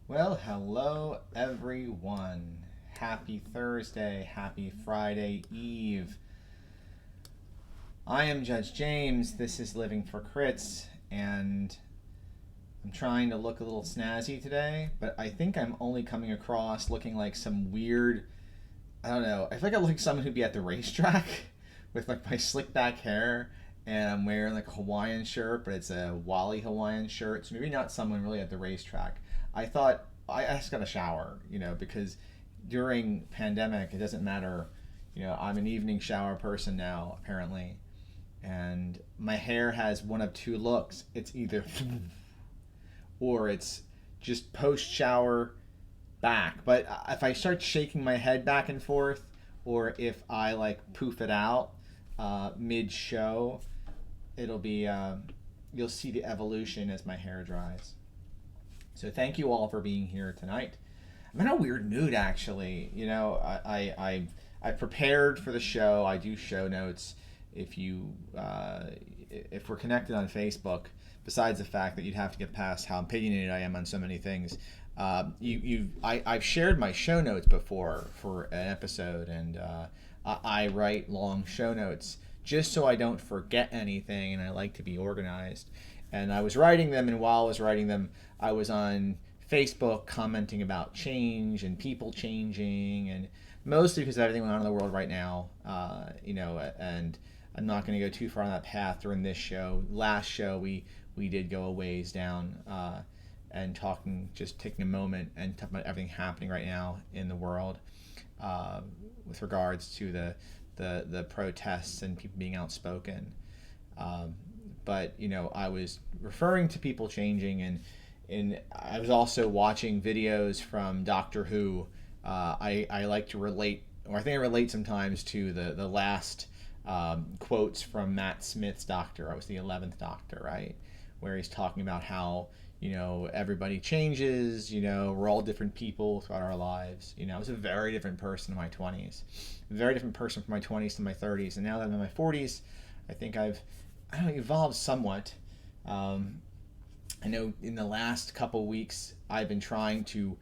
Well, hello everyone. Happy Thursday, happy Friday Eve. I am Judge James. This is Living for Crits, and I'm trying to look a little snazzy today, but I think I'm only coming across looking like some weird, I don't know, I feel like I look like someone who'd be at the racetrack with like my slick back hair and I'm wearing like a Hawaiian shirt, but it's a Wally Hawaiian shirt, so maybe not someone really at the racetrack. I thought I just got a shower, because during pandemic it doesn't matter. I'm an evening shower person now apparently, and my hair has one of two looks. It's either or it's just post shower back. But if I start shaking my head back and forth, or if I like poof it out mid show, it'll be you'll see the evolution as my hair dries. So thank you all for being here tonight. I'm in a weird mood actually. I prepared for the show. I do show notes. If we're connected on Facebook, besides the fact that you'd have to get past how opinionated I am on so many things, I've shared my show notes before for an episode, and I write long show notes just so I don't forget anything, and I like to be organized. And I was writing them, and while I was writing them, I was on Facebook commenting about change and people changing, and mostly because of everything going on in the world right now, and I'm not going to go too far on that path during this show. Last show, we did go a ways down and just taking a moment and talking about everything happening right now in the world with regards to the protests and people being outspoken. But I was referring to people changing, and I was also watching videos from Doctor Who. I like to relate, or I think I relate sometimes to the last quotes from Matt Smith's Doctor. I was the 11th Doctor, right? Where he's talking about how everybody changes. We're all different people throughout our lives. I was a very different person in my 20s, a very different person from my 20s to my 30s, and now that I'm in my 40s, I think I've evolved somewhat. I know in the last couple weeks I've been trying to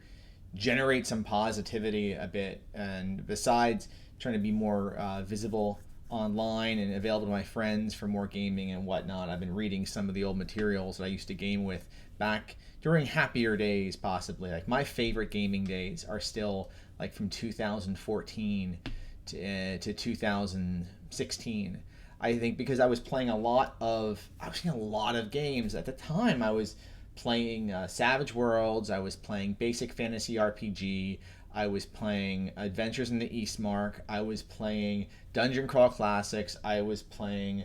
generate some positivity a bit, and besides trying to be more visible online and available to my friends for more gaming and whatnot, I've been reading some of the old materials that I used to game with back during happier days, possibly. Like my favorite gaming days are still like from 2014 to 2016. I think because I was playing a lot of games at the time. I was playing Savage Worlds. I was playing Basic Fantasy RPG. I was playing Adventures in the Eastmark. I was playing Dungeon Crawl Classics. I was playing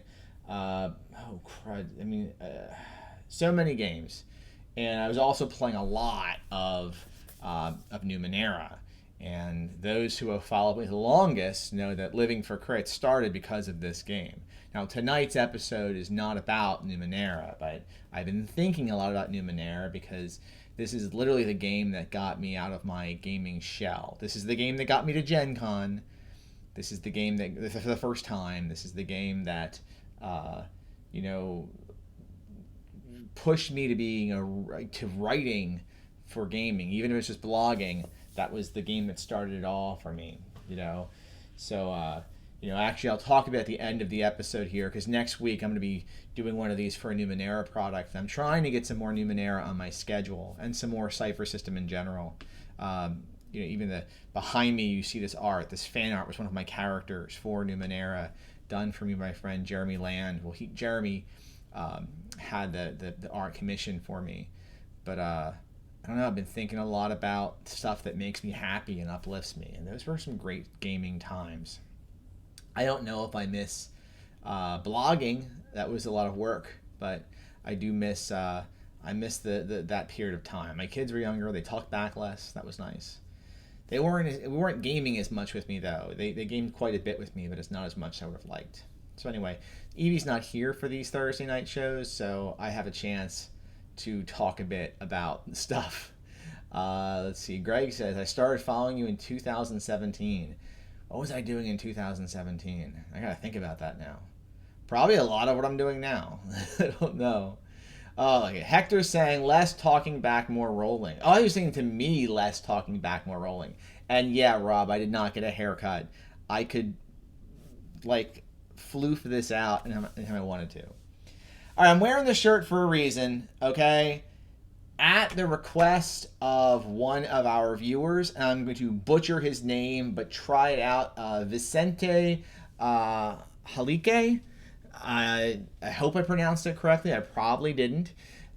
so many games, and I was also playing a lot of Numenera. And those who have followed me the longest know that Living for Crits started because of this game. Now, tonight's episode is not about Numenera, but I've been thinking a lot about Numenera because this is literally the game that got me out of my gaming shell. This is the game that got me to Gen Con. This is the game that, for the first time, this is the game that, pushed me to writing for gaming, even if it's just blogging. That was the game that started it all for me, So, actually, I'll talk about at the end of the episode here, because next week I'm going to be doing one of these for a Numenera product. I'm trying to get some more Numenera on my schedule and some more Cypher System in general. Even behind me, you see this art. This fan art was one of my characters for Numenera, done for me by my friend Jeremy Land. Well, Jeremy had the art commissioned for me, but I don't know, I've been thinking a lot about stuff that makes me happy and uplifts me, and those were some great gaming times. I don't know if I miss blogging. That was a lot of work, but I do miss that period of time. My kids were younger, they talked back less. That was nice. We weren't gaming as much with me though. They gamed quite a bit with me, but it's not as much as I would have liked. So anyway, Evie's not here for these Thursday night shows, so I have a chance to talk a bit about stuff. Let's see. Greg says, I started following you in 2017. What was I doing in 2017? I gotta think about that now. Probably a lot of what I'm doing now. I don't know. Oh, okay. Hector's saying less talking back, more rolling. Oh, he was saying to me less talking back, more rolling. And yeah, Rob, I did not get a haircut. I could like floof this out and how I wanted to. All right, I'm wearing the shirt for a reason. Okay, at the request of one of our viewers, and I'm going to butcher his name, but try it out. Vicente Halike. I hope I pronounced it correctly. I probably didn't.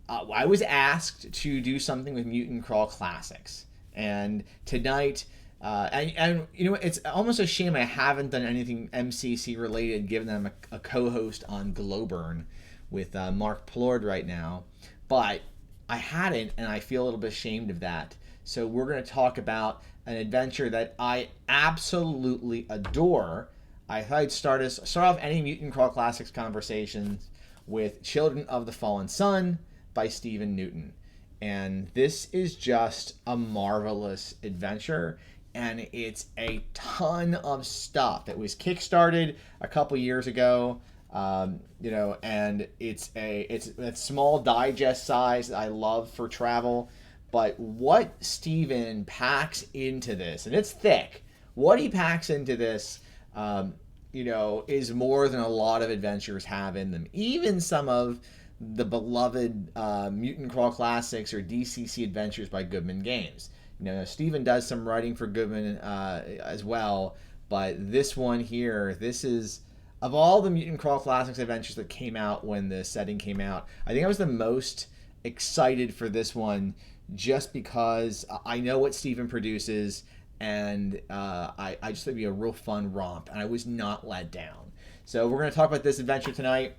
I was asked to do something with Mutant Crawl Classics, and tonight, and you know, it's almost a shame I haven't done anything MCC related, given that I'm a co-host on Glowburn with Mark Plord right now, but I hadn't, and I feel a little bit ashamed of that. So we're going to talk about an adventure that I absolutely adore. I thought I'd start off any Mutant Crawl Classics conversations with Children of the Fallen Sun by Stephen Newton. And this is just a marvelous adventure, and it's a ton of stuff. It was kickstarted a couple years ago, you know, and it's a small digest size that I love for travel. But what Stephen packs into this, and it's thick, what he packs into this, you know, is more than a lot of adventures have in them. Even some of the beloved Mutant Crawl Classics or DCC adventures by Goodman Games. You know, Stephen does some writing for Goodman as well, but this one here, this is, of all the Mutant Crawl Classics adventures that came out when the setting came out, I think I was the most excited for this one, just because I know what Stephen produces, and I just thought it'd be a real fun romp, and I was not let down. So we're going to talk about this adventure tonight.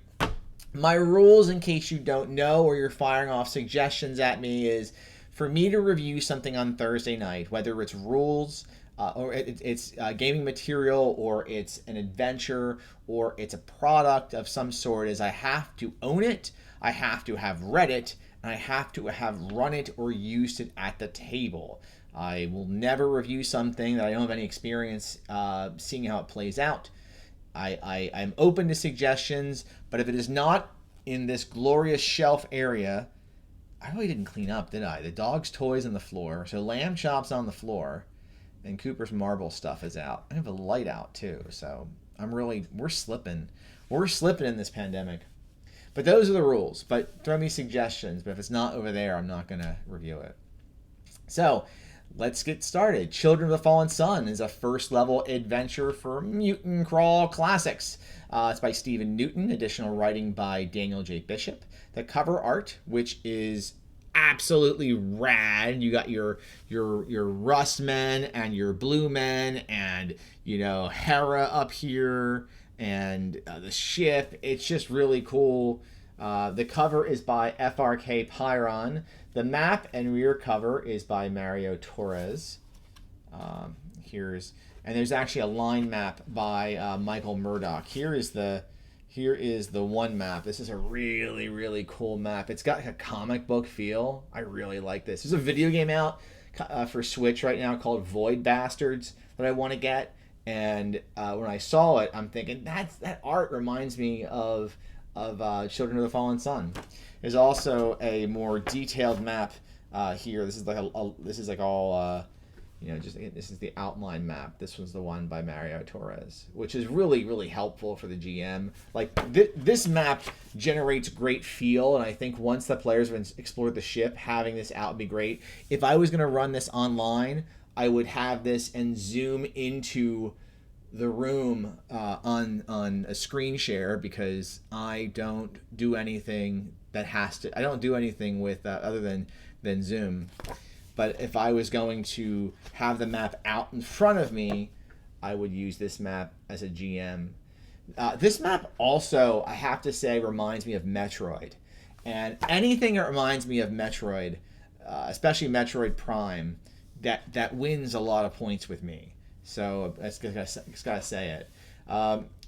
My rules, in case you don't know or you're firing off suggestions at me, is for me to review something on Thursday night, whether it's rules, or it's gaming material, or it's an adventure, or it's a product of some sort, is I have to own it, I have to have read it, and I have to have run it or used it at the table. I will never review something that I don't have any experience seeing how it plays out. I'm open to suggestions, but if it is not in this glorious shelf area, I really didn't clean up, did I? The dog's toys on the floor, so lamb chops on the floor, and Cooper's marble stuff is out. I have a light out too, so we're slipping in this pandemic. But those are the rules. But throw me suggestions. But if it's not over there, I'm not going to review it. So let's get started. Children of the Fallen Sun is a first level adventure for Mutant Crawl Classics. It's by Stephen Newton, additional writing by Daniel J. Bishop. The cover art, which is absolutely rad. You got your rust men and your blue men, and you know, Hera up here, and the ship. It's just really cool. The cover is by FRK Pyron. The map and rear cover is by Mario Torres. And there's actually a line map by Michael Murdoch. Here is the one map. This is a really, really cool map. It's got like a comic book feel. I really like this. There's a video game out for Switch right now called Void Bastards that I want to get. And when I saw it, I'm thinking that art reminds me of Children of the Fallen Sun. There's also a more detailed map here. This is like all this is the outline map. This was the one by Mario Torres, which is really, really helpful for the GM. Like this map generates great feel, and I think once the players have explored the ship, having this out would be great. If I was going to run this online, I would have this and zoom into the room on a screen share, because I don't do anything I don't do anything with other than Zoom. But if I was going to have the map out in front of me, I would use this map as a GM. This map also, I have to say, reminds me of Metroid. And anything that reminds me of Metroid, especially Metroid Prime, that wins a lot of points with me. So I just gotta say it.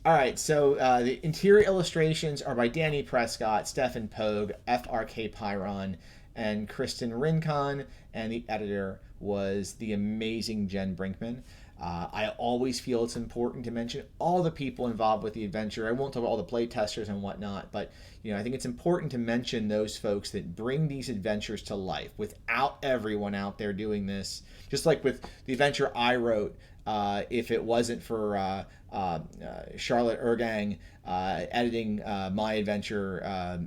All right, so the interior illustrations are by Danny Prescott, Stefan Pogue, FRK Pyron, and Kristen Rincon, and the editor was the amazing Jen Brinkman. I always feel it's important to mention all the people involved with the adventure. I won't talk about all the play testers and whatnot, but I think it's important to mention those folks that bring these adventures to life. Without everyone out there doing this, just like with the adventure I wrote, if it wasn't for Charlotte Ergang editing my adventure,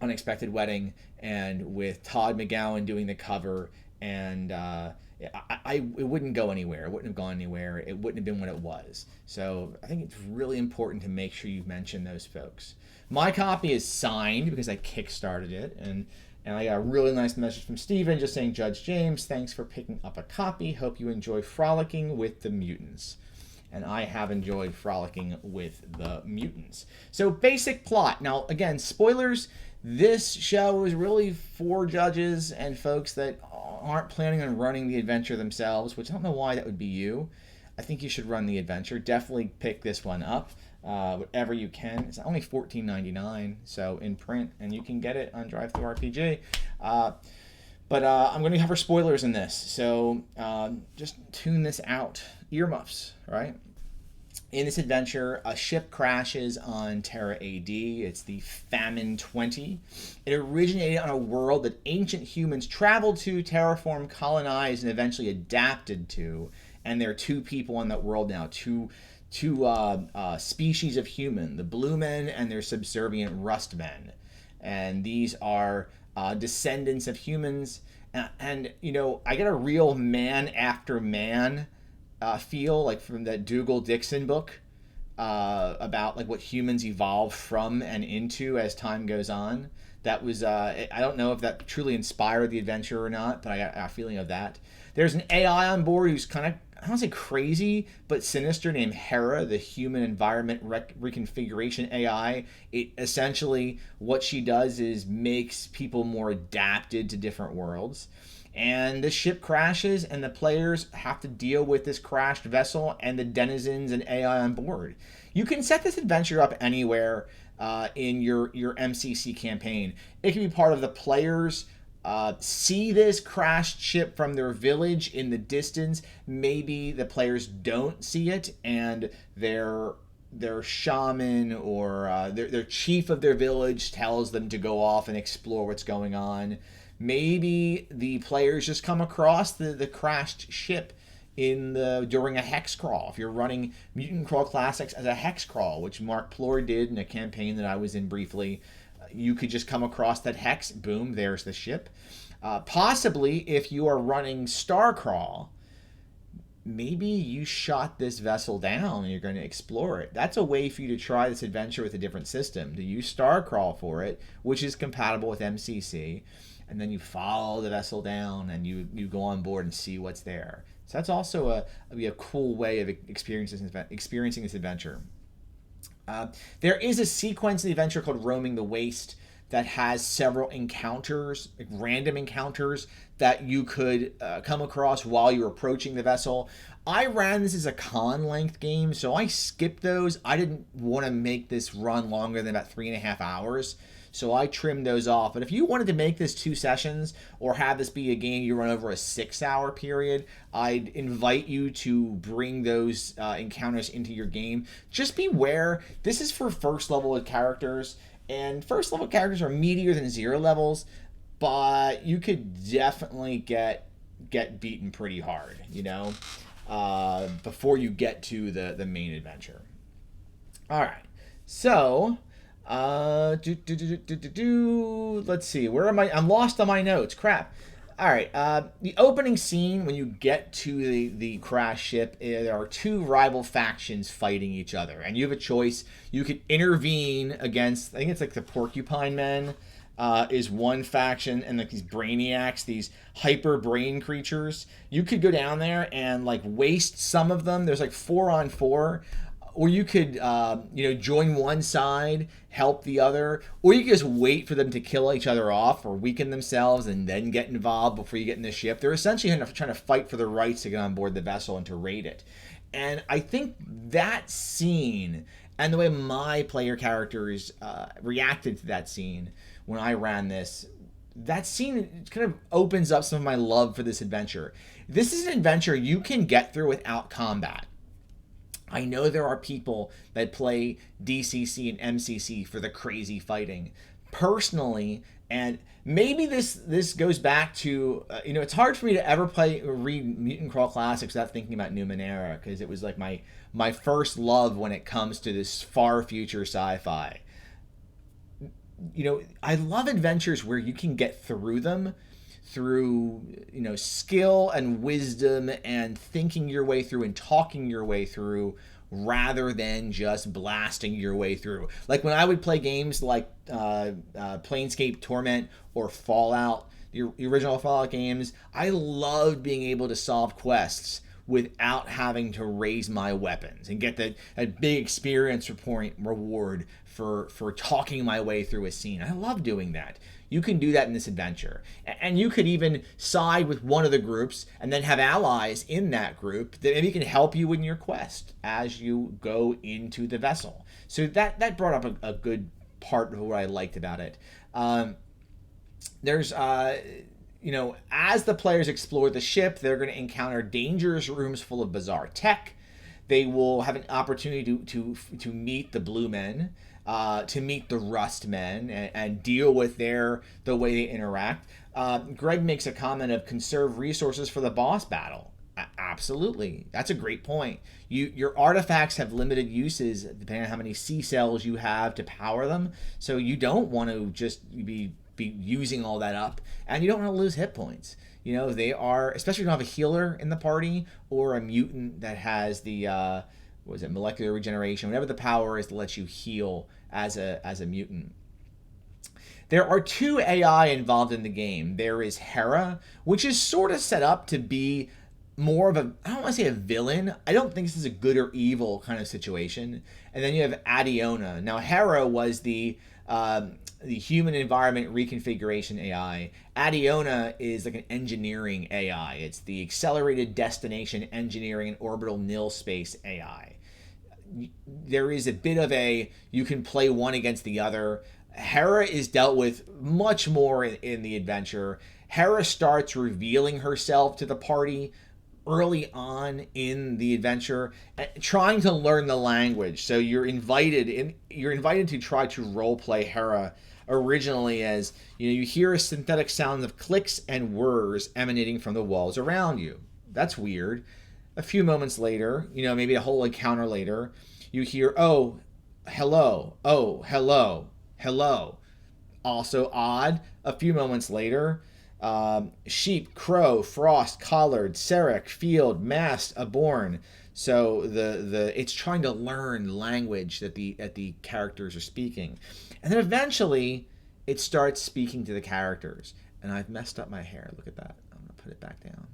Unexpected Wedding, and with Todd McGowan doing the cover, and it wouldn't go anywhere. It wouldn't have gone anywhere. It wouldn't have been what it was. So I think it's really important to make sure you mention those folks. My copy is signed because I kickstarted it, and I got a really nice message from Steven just saying, Judge James, thanks for picking up a copy. Hope you enjoy frolicking with the mutants. And I have enjoyed frolicking with the mutants. So basic plot. Now, again, spoilers. This show is really for judges and folks that aren't planning on running the adventure themselves, which I don't know why that would be you. I think you should run the adventure. Definitely pick this one up, whatever you can. It's only $14.99, so in print, and you can get it on DriveThruRPG. But I'm going to cover spoilers in this, so just tune this out. Earmuffs, right? In this adventure, a ship crashes on Terra AD. It's the Famine 20. It originated on a world that ancient humans traveled to, terraformed, colonized, and eventually adapted to. And there are two people on that world now, two species of human, the Blue Men and their subservient Rust Men. And these are descendants of humans. And I get a real man after man feel, like from that Dougal Dixon book about like what humans evolve from and into as time goes on. That was I don't know if that truly inspired the adventure or not, but I got a feeling of that. There's an AI on board who's kind of, I don't want to say crazy, but sinister, named Hera, the human environment reconfiguration AI. It essentially, what she does is makes people more adapted to different worlds. And the ship crashes, and the players have to deal with this crashed vessel and the denizens and AI on board. You can set this adventure up anywhere in your MCC campaign. It can be part of the players see this crashed ship from their village in the distance. Maybe the players don't see it, and their shaman or their chief of their village tells them to go off and explore what's going on. Maybe the players just come across the crashed ship during a hex crawl. If you're running Mutant Crawl Classics as a hex crawl, which Mark Plor did in a campaign that I was in briefly, you could just come across that hex. Boom, there's the ship. Possibly, if you are running Star Crawl, maybe you shot this vessel down and you're going to explore it. That's a way for you to try this adventure with a different system. To use Star Crawl for it, which is compatible with MCC. And then you follow the vessel down and you go on board and see what's there. So that's also a cool way of experiencing this adventure. There is a sequence in the adventure called Roaming the Waste that has several encounters, like random encounters that you could come across while you're approaching the vessel. I ran this as a con length game, so I skipped those. I didn't want to make this run longer than about 3.5 hours. So I trimmed those off. But if you wanted to make this 2 sessions or have this be a game you run over a 6-hour period, I'd invite you to bring those encounters into your game. Just beware, this is for first level characters, and first level characters are meatier than 0 levels, but you could definitely get beaten pretty hard, before you get to the main adventure. All right, so let's see, where am I? I'm lost on my notes. Crap. All right. The opening scene, when you get to the crash ship, there are 2 rival factions fighting each other, and you have a choice. You could intervene against, I think it's like the Porcupine Men is one faction, and like these brainiacs, these hyper brain creatures. You could go down there and like waste some of them. There's like 4-on-4. Or you could, join one side, help the other, or you could just wait for them to kill each other off or weaken themselves and then get involved before you get in the ship. They're essentially trying to fight for the rights to get on board the vessel and to raid it. And I think that scene and the way my player characters reacted to that scene when I ran this that scene kind of opens up some of my love for this adventure. This is an adventure you can get through without combat. I know there are people that play DCC and MCC for the crazy fighting. Personally, and maybe this goes back to it's hard for me to ever read Mutant Crawl Classics without thinking about Numenera, because it was like my first love when it comes to this far future sci-fi. I love adventures where you can get through them through skill and wisdom and thinking your way through and talking your way through, rather than just blasting your way through. Like when I would play games like Planescape Torment or Fallout, the original Fallout games, I loved being able to solve quests without having to raise my weapons and get a big experience point reward for talking my way through a scene. I love doing that. You can do that in this adventure. And you could even side with one of the groups and then have allies in that group that maybe can help you in your quest as you go into the vessel. So that brought up a good part of what I liked about it. There's as the players explore the ship, they're going to encounter dangerous rooms full of bizarre tech. They will have an opportunity to meet the Blue Men, to meet the Rust Men, and deal with the way they interact. Greg makes a comment of conserve resources for the boss battle. Absolutely, that's a great point. Your artifacts have limited uses depending on how many C cells you have to power them, so you don't want to just be using all that up, and you don't want to lose hit points. They are, especially if you don't have a healer in the party or a mutant that has the molecular regeneration, whatever the power is that lets you heal as a mutant. There are 2 AI involved in the game. There is Hera, which is sort of set up to be more of I don't want to say a villain. I don't think this is a good or evil kind of situation. And then you have Adiona. Now, Hera was the human environment reconfiguration AI. Adiona is like an engineering AI. It's the accelerated destination engineering and orbital nil space AI. There is a bit of you can play one against the other. Hera is dealt with much more in the adventure. Hera starts revealing herself to the party early on in the adventure, trying to learn the language. So you're invited to try to role play Hera originally as you hear a synthetic sound of clicks and whirs emanating from the walls around you. That's weird. A few moments later, maybe a whole encounter later, you hear, oh, hello, hello. Also odd. A few moments later, sheep, crow, frost, collard, serach, field, mast, aborn. So it's trying to learn language that the characters are speaking, and then eventually it starts speaking to the characters. And I've messed up my hair. Look at that. I'm gonna put it back down.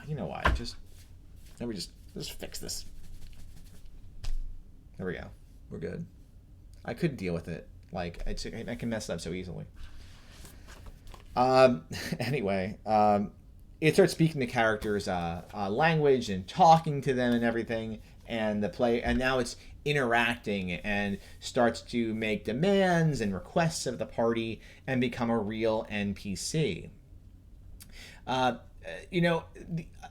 You know why? Let me just fix this. There we go. We're good. I couldn't deal with it. Like I can mess it up so easily. Anyway, it starts speaking the characters' language and talking to them and everything, and now it's interacting and starts to make demands and requests of the party and become a real NPC.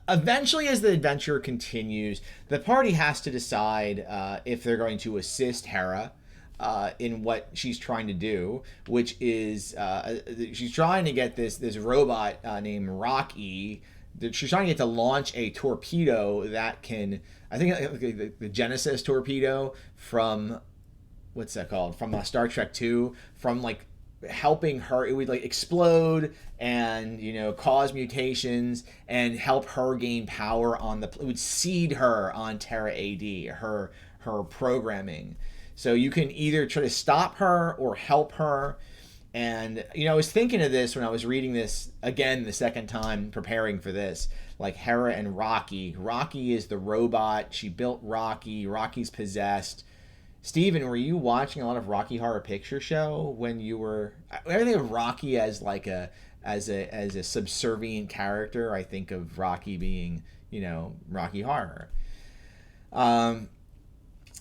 Eventually, as the adventure continues, the party has to decide if they're going to assist Hera in what she's trying to do, which is she's trying to get this robot named Rocky. She's trying to get to launch a torpedo that can, I think, the Genesis torpedo from, what's that called? From Star Trek 2, from like helping her. It would like explode and cause mutations and help her gain power it would seed her on Terra AD, her programming. So you can either try to stop her or help her. And, I was thinking of this when I was reading this again the second time preparing for this, like Hera and Rocky. Rocky is the robot. She built Rocky. Rocky's possessed. Steven, were you watching a lot of Rocky Horror Picture Show when you were? I think of Rocky as like as a subservient character. I think of Rocky being, Rocky Horror.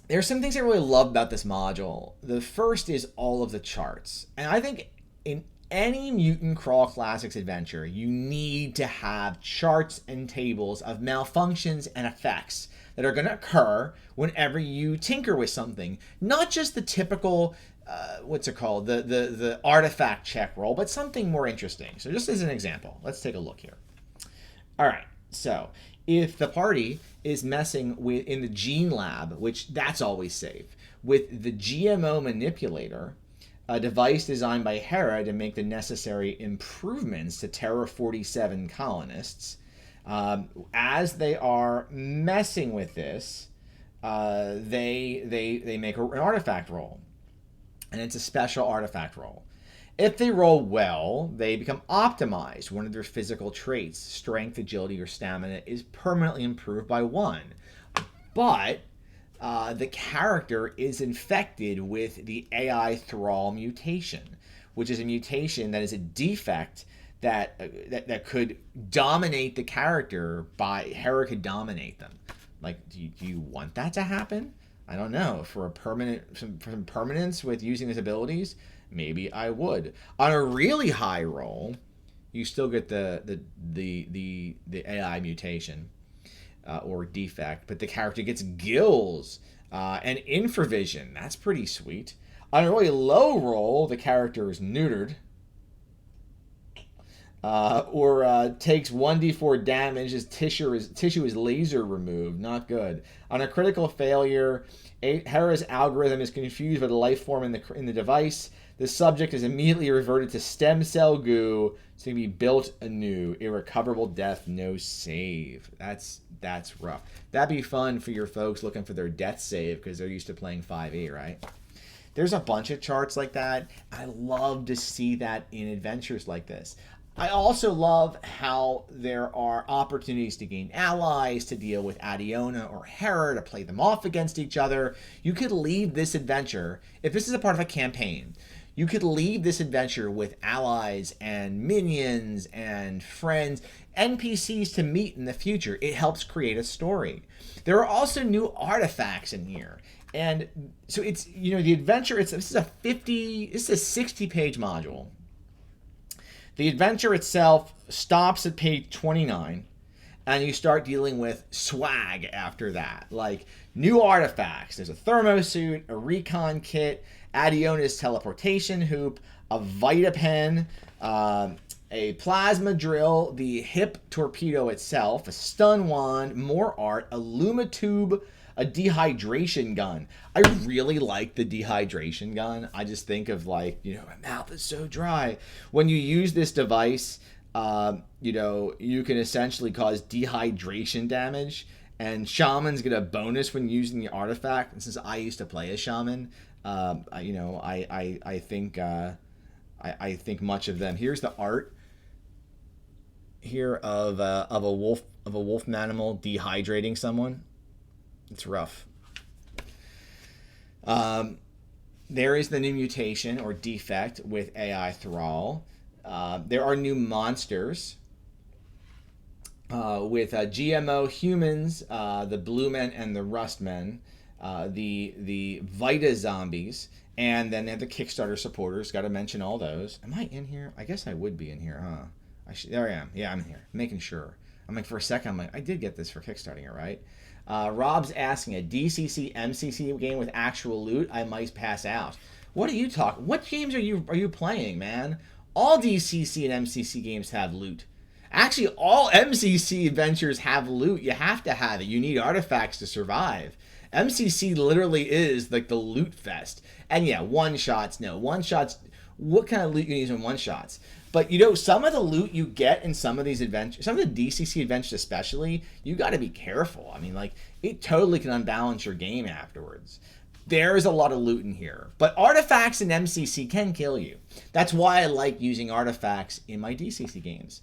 There's some things I really love about this module. The first is all of the charts. And I think in any Mutant Crawl Classics adventure, you need to have charts and tables of malfunctions and effects that are going to occur whenever you tinker with something. Not just the typical, the artifact check roll, but something more interesting. So just as an example, let's take a look here. All right, so if the party is messing with in the gene lab, which that's always safe, with the GMO manipulator, a device designed by Hera to make the necessary improvements to Terra 47 colonists, as they are messing with this, they make an artifact roll, and it's a special artifact roll. If they roll well, they become optimized. One of their physical traits, strength, agility, or stamina, is permanently improved by 1. But the character is infected with the AI Thrall mutation, which is a mutation that is a defect that could dominate the character. Hera could dominate them. Like, do you want that to happen? I don't know. For some permanence with using his abilities, maybe I would. On a really high roll, you still get the AI mutation or defect, but the character gets gills and infravision. That's pretty sweet. On a really low roll, the character is neutered. Or takes 1d4 damage as tissue is laser removed. Not good. On a critical failure, Hera's algorithm is confused by the life form in the device. The subject is immediately reverted to stem cell goo to be built anew. Irrecoverable death, no save. That's rough. That'd be fun for your folks looking for their death save because they're used to playing 5e, right? There's a bunch of charts like that. I love to see that in adventures like this. I also love how there are opportunities to gain allies, to deal with Adiona or Hera, to play them off against each other. You could leave this adventure, if this is a part of a campaign, you could leave this adventure with allies and minions and friends, NPCs to meet in the future. It helps create a story. There are also new artifacts in here. And so it's, the adventure, this is a 60-page module. The adventure itself stops at page 29, and you start dealing with swag after that, like new artifacts. There's a thermosuit, a recon kit, Adiona's teleportation hoop, a Vitapen, a plasma drill, the hip torpedo itself, a stun wand, more art, a lumitube, a dehydration gun. I really like the dehydration gun. I just think of my mouth is so dry. When you use this device, you can essentially cause dehydration damage, and shamans get a bonus when using the artifact. And since I used to play a shaman, I think much of them. Here's the art here of a wolf manimal dehydrating someone. It's rough. There is the new mutation or defect with AI Thrall. There are new monsters with GMO humans, the Blue Men and the Rust Men, the Vita zombies, and then they have the Kickstarter supporters. Got to mention all those. Am I in here? I guess I would be in here, huh? There I am. Yeah, I'm here. Making sure. I'm like, for a second, I'm like, I did get this for Kickstarting it, right? Rob's asking, a DCC MCC game with actual loot? I might pass out. What are you talking? What games are you playing, man? All DCC and MCC games have loot. Actually, all MCC adventures have loot. You have to have it. You need artifacts to survive. MCC literally is like the loot fest. And yeah, one-shots. No, one-shots. What kind of loot you use in one-shots? But some of the loot you get in some of these adventures, some of the DCC adventures especially, you got to be careful. I mean, it totally can unbalance your game afterwards. There's a lot of loot in here. But artifacts in MCC can kill you. That's why I like using artifacts in my DCC games.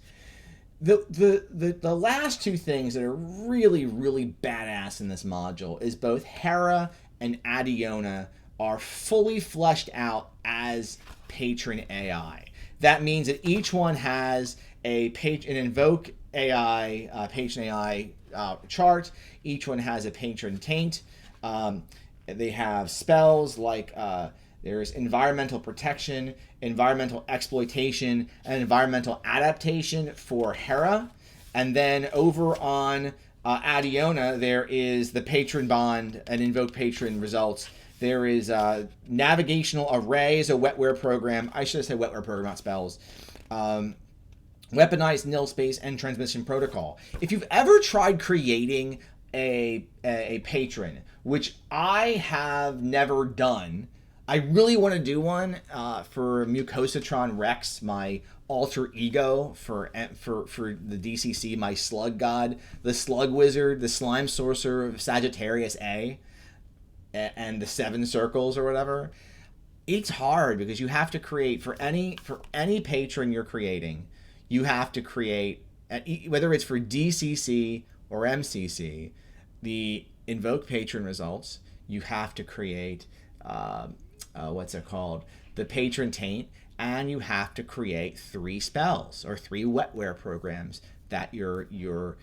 The last two things that are really, really badass in this module is both Hera and Adiona are fully fleshed out as Patron AI. That means that each one has an invoke AI, Patron AI chart. Each one has a patron taint. They have spells like there's environmental protection, environmental exploitation, and environmental adaptation for Hera. And then over on Adiona, there is the patron bond and invoke patron results. There is navigational arrays, a wetware program. I should have said wetware program, not spells. Weaponized nil space and transmission protocol. If you've ever tried creating a patron, which I have never done, I really want to do one for Mucosatron Rex, my alter ego for the DCC, my slug god, the slug wizard, the slime sorcerer of Sagittarius A, and the 7 circles or whatever. It's hard because you have to create for any patron you're creating, you have to create, whether it's for DCC or MCC, the invoke patron results. You have to create the patron taint, and you have to create 3 spells or 3 wetware programs that your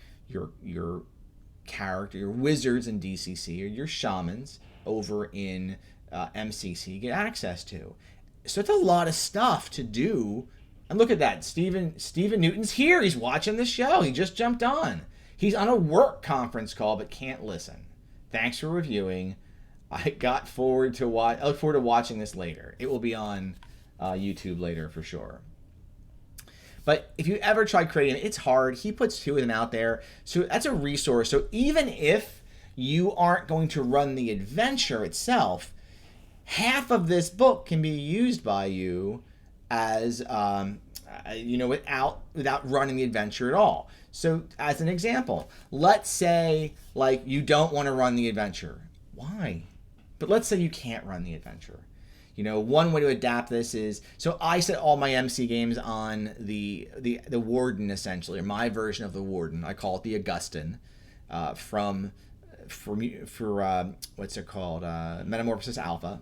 character, your wizards in DCC or your shamans over in MCC get access to. So it's a lot of stuff to do. And look at that, Stephen Newton's here. He's watching the show. He just jumped on. He's on a work conference call but can't listen. Thanks for reviewing. I look forward to watching this later. It will be on YouTube later for sure. But if you ever try creating it, it's hard. He puts 2 of them out there. So that's a resource. So even if you aren't going to run the adventure itself, half of this book can be used by you as without running the adventure at all. So as an example, let's say like you don't want to run the adventure. Why? But let's say you can't run the adventure. One way to adapt this is, so I set all my MC games on the Warden, essentially, or my version of the Warden. I call it the Augustin, for what's it called, Metamorphosis Alpha.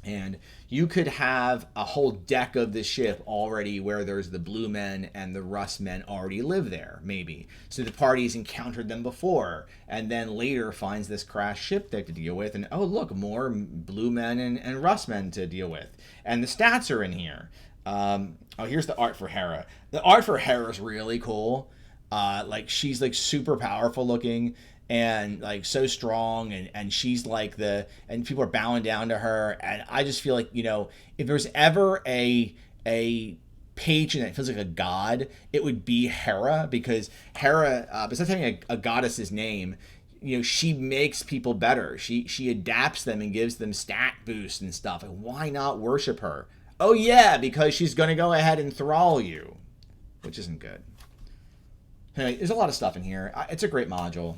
And you could have a whole deck of the ship already where there's the blue men and the rust men already live there, maybe. So the party's encountered them before, and then later finds this crashed ship deck to deal with, and oh look, more blue men and rust men to deal with. And the stats are in here. Here's the art for Hera. The art for Hera is really cool. She's like super powerful looking, and like so strong, and she's like and people are bowing down to her, and I just feel like, if there's ever a patron that feels like a god, it would be Hera, because Hera, besides having a goddess's name, she makes people better. She adapts them and gives them stat boosts and stuff. And why not worship her? Oh yeah, because she's going to go ahead and thrall you, which isn't good. Anyway, there's a lot of stuff in here. It's a great module.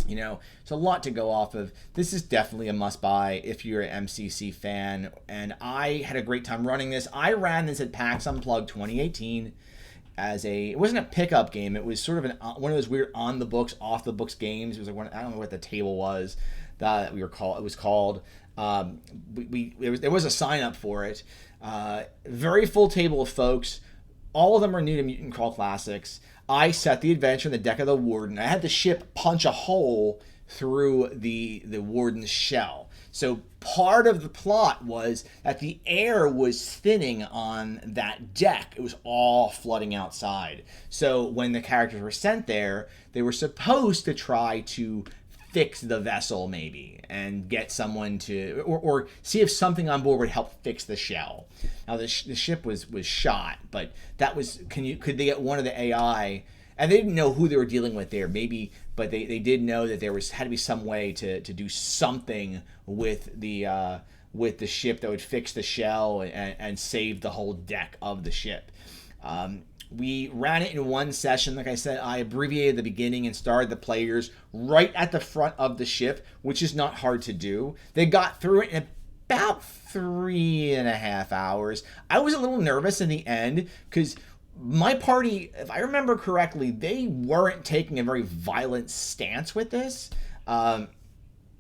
It's a lot to go off of. This is definitely a must-buy if you're an MCC fan, and I had a great time running this. I ran this at PAX Unplugged 2018 it wasn't a pickup game. It was sort of one of those weird on-the-books, off-the-books games. It was like I don't know what the table was that we were called. It was called. There was a sign-up for it. Very full table of folks. All of them are new to Mutant Crawl Classics. I set the adventure in the deck of the Warden. I had the ship punch a hole through the Warden's shell. So part of the plot was that the air was thinning on that deck. It was all flooding outside. So when the characters were sent there, they were supposed to try to fix the vessel maybe and get someone to or see if something on board would help fix the shell. Now the ship was shot, but that was could they get one of the AI, and they didn't know who they were dealing with there, maybe, but they did know that there had to be some way to do something with the ship that would fix the shell and save the whole deck of the ship. We ran it in one session. Like I said, I abbreviated the beginning and started the players right at the front of the ship, which is not hard to do. They got through it in about 3.5 hours. I was a little nervous in the end because my party, if I remember correctly, they weren't taking a very violent stance with this.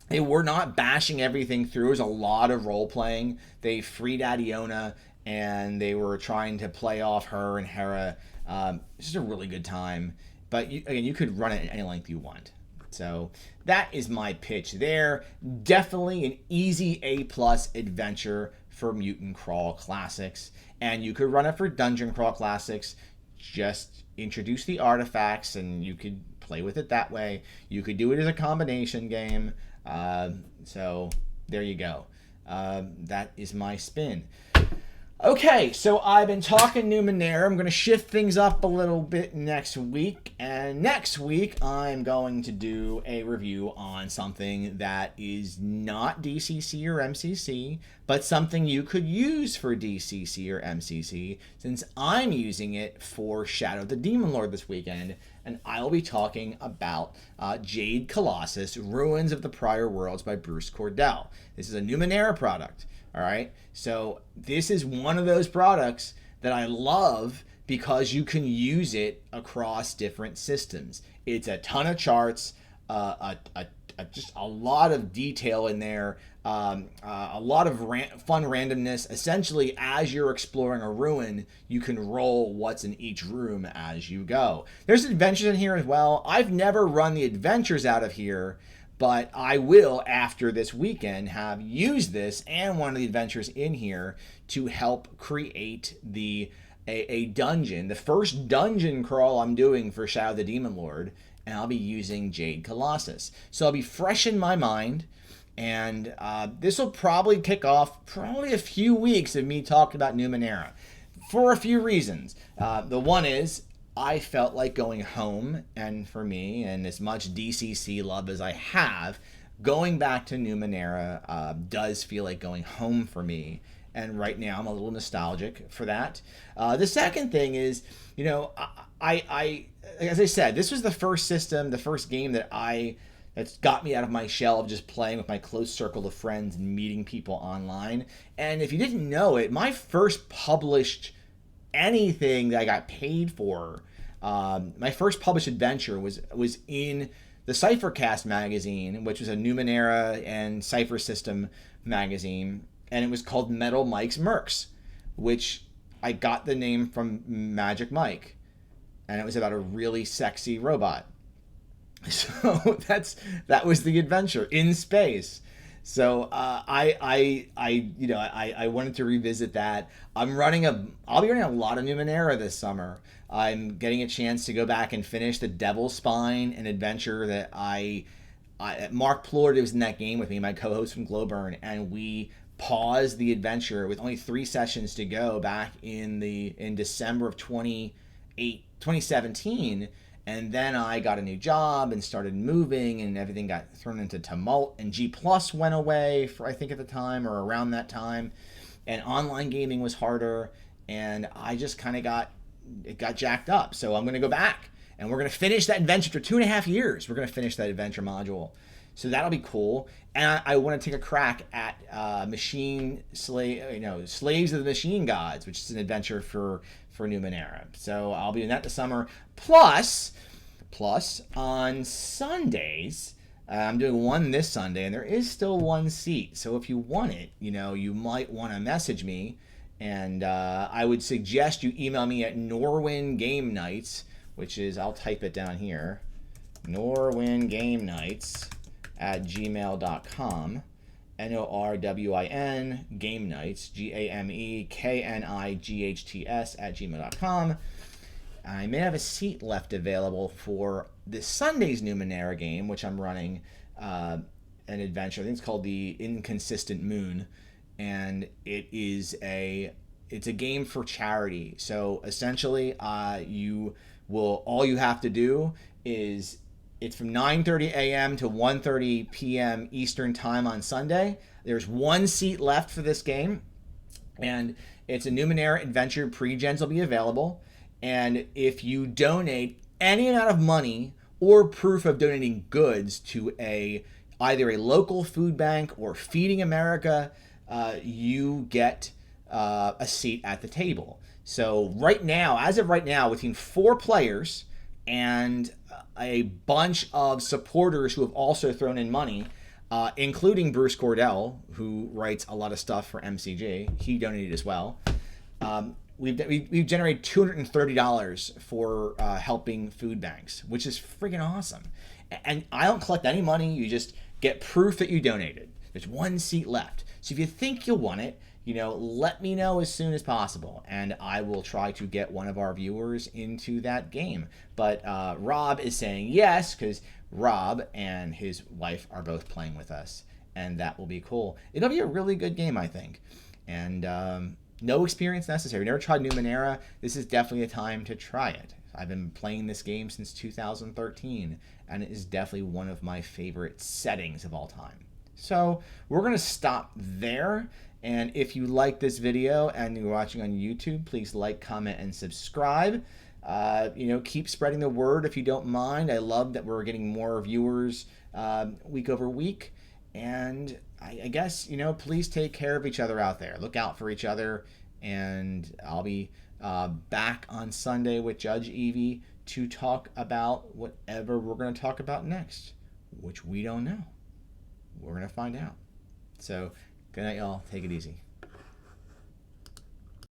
They were not bashing everything through. There was a lot of role playing. They freed Adiona, and they were trying to play off her and Hera. It's just a really good time. But you could run it at any length you want. So that is my pitch there. Definitely an easy A+ adventure for Mutant Crawl Classics. And you could run it for Dungeon Crawl Classics. Just introduce the artifacts and you could play with it that way. You could do it as a combination game. So there you go. That is my spin. Okay, so I've been talking Numenera. I'm going to shift things up a little bit next week. And next week, I'm going to do a review on something that is not DCC or MCC, but something you could use for DCC or MCC, since I'm using it for Shadow of the Demon Lord this weekend. And I'll be talking about Jade, Colossus, Ruins of the Prior Worlds by Bruce Cordell. This is a Numenera product. All right, so this is one of those products that I love because you can use it across different systems. It's a ton of charts, just a lot of detail in there, a lot of fun randomness. Essentially, as you're exploring a ruin, you can roll what's in each room as you go. There's adventures in here as well. I've never run the adventures out of here, but I will, after this weekend, have used this and one of the adventures in here to help create a dungeon, the first dungeon crawl I'm doing for Shadow of the Demon Lord, and I'll be using Jade Colossus. So I'll be fresh in my mind, and this will probably kick off a few weeks of me talking about Numenera for a few reasons. The one is, I felt like going home, and for me, and as much DCC love as I have, going back to Numenera does feel like going home for me. And right now, I'm a little nostalgic for that. The second thing is, you know, I as I said, this was the first system, the first game that's got me out of my shell of just playing with my close circle of friends and meeting people online. And if you didn't know it, my first published anything that I got paid for, my first published adventure was in the Cyphercast magazine, which was a Numenera and Cypher System magazine, and it was called Metal Mike's Mercs, which I got the name from Magic Mike, and it was about a really sexy robot. So that was the adventure in space. So I wanted to revisit that. I'll be running a lot of Numenera this summer. I'm getting a chance to go back and finish the Devil's Spine, an adventure that Mark Plord was in that game with me, my co-host from Glowburn, and we paused the adventure with only 3 sessions to go back in December of 2017. And then I got a new job and started moving, and everything got thrown into tumult. And G Plus went away for, I think, at the time or around that time, and online gaming was harder. And I just kind of got jacked up. So I'm going to go back, and we're going to finish that adventure for 2.5 years. We're going to finish that adventure module, so that'll be cool. And I want to take a crack at Slaves of the Machine Gods, which is an adventure for Numenera. So I'll be doing that this summer. Plus on Sundays, I'm doing one this Sunday, and there is still one seat. So if you want it, you might want to message me, and I would suggest you email me at Norwin Game Nights, which is, I'll type it down here, Norwin Game Nights at gmail.com. NORWIN Game Nights, GAMEKNIGHTS at gmail.com. I may have a seat left available for this Sunday's Numenera game, which I'm running an adventure. I think it's called The Inconsistent Moon, and it's a game for charity. So essentially, all you have to do is, it's from 9:30 a.m. to 1:30 p.m. Eastern Time on Sunday. There's one seat left for this game, and it's a Numenera adventure. Pre-gens will be available, and if you donate any amount of money or proof of donating goods to either a local food bank or Feeding America, you get a seat at the table. So as of right now, between 4 players and a bunch of supporters who have also thrown in money, including Bruce Cordell, who writes a lot of stuff for MCG. He donated as well. We've generated $230 for helping food banks, which is freaking awesome. And I don't collect any money. You just get proof that you donated. There's one seat left. So if you think you'll want it, let me know as soon as possible, and I will try to get one of our viewers into that game. But Rob is saying yes, because Rob and his wife are both playing with us, and that will be cool. It'll be a really good game, I think. And no experience necessary. Never tried Numenera. This is definitely a time to try it. I've been playing this game since 2013, and it is definitely one of my favorite settings of all time. So we're going to stop there. And if you like this video and you're watching on YouTube, please like, comment, and subscribe. Keep spreading the word if you don't mind. I love that we're getting more viewers week over week. And I guess, please take care of each other out there. Look out for each other. And I'll be back on Sunday with Judge Evie to talk about whatever we're going to talk about next, which we don't know. We're going to find out. So, good night, y'all. Take it easy.